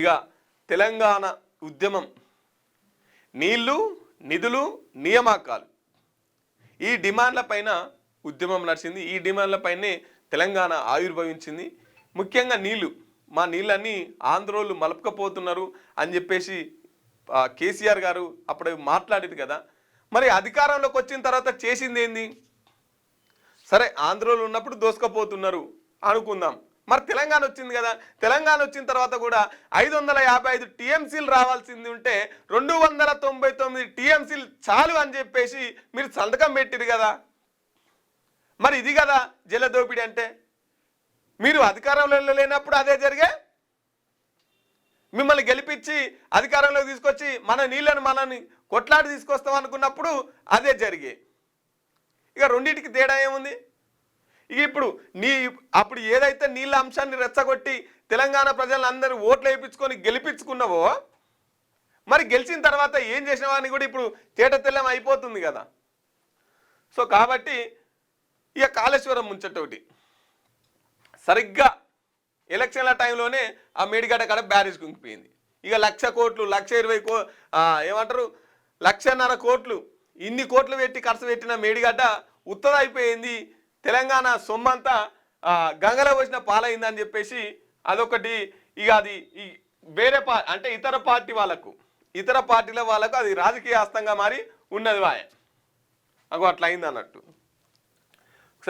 ఇక తెలంగాణ ఉద్యమం నీళ్లు నిధులు నియామకాలు ఈ డిమాండ్ల పైన ఉద్యమం నడిచింది. ఈ డిమాండ్ల పైనే తెలంగాణ ఆవిర్భవించింది. ముఖ్యంగా నీళ్లు, మా నీళ్ళన్నీ ఆంధ్రోళ్ళు మలపకపోతున్నారు అని చెప్పేసి కేసీఆర్ గారు అప్పుడు మాట్లాడేది కదా. మరి అధికారంలోకి వచ్చిన తర్వాత చేసింది ఏంది? సరే ఆంధ్రోళ్ళు ఉన్నప్పుడు దోసుకపోతున్నారు అనుకుందాం. మరి తెలంగాణ వచ్చింది కదా, తెలంగాణ వచ్చిన తర్వాత కూడా 555 టీఎంసీలు రావాల్సింది ఉంటే 299 టీఎంసీలు చాలు అని చెప్పేసి మీరు సంతకం పెట్టిరు కదా. మరి ఇది కదా జలదోపిడి అంటే. మీరు అధికారంలో లేనప్పుడు అదే జరిగే, మిమ్మల్ని గెలిపించి అధికారంలోకి తీసుకొచ్చి మన నీళ్ళను మనని కొట్లాడి తీసుకొస్తాం అనుకున్నప్పుడు అదే జరిగే. ఇక రెండింటికి తేడా ఏముంది? ఇక ఇప్పుడు అప్పుడు ఏదైతే నీళ్ళ అంశాన్ని రెచ్చగొట్టి తెలంగాణ ప్రజలందరూ ఓట్లు వేయించుకొని గెలిపించుకున్నావో, మరి గెలిచిన తర్వాత ఏం చేసినావని కూడా ఇప్పుడు తేట తెల్లం అయిపోతుంది కదా. సో కాబట్టి ఇక కాళేశ్వరం ముంచటోటి సరిగ్గా ఎలక్షన్ల టైంలోనే ఆ మేడిగడ్డ కాడ బ్యారేజ్ కుంగిపోయింది. ఇక 1,00,000 కోట్లు 1,20,000 ఏమంటారు 1,50,000 కోట్లు ఇన్ని కోట్లు పెట్టి ఖర్చు పెట్టిన మేడిగడ్డ ఉత్తదైపోయింది. తెలంగాణ సొమ్మంతా గంగలో వచ్చిన పాలైందని చెప్పేసి అదొకటి. ఇక అది వేరే అంటే ఇతర పార్టీల వాళ్ళకు అది రాజకీయ హస్తంగా మారి ఉన్నది వాయ అగో అట్లా అయింది అన్నట్టు.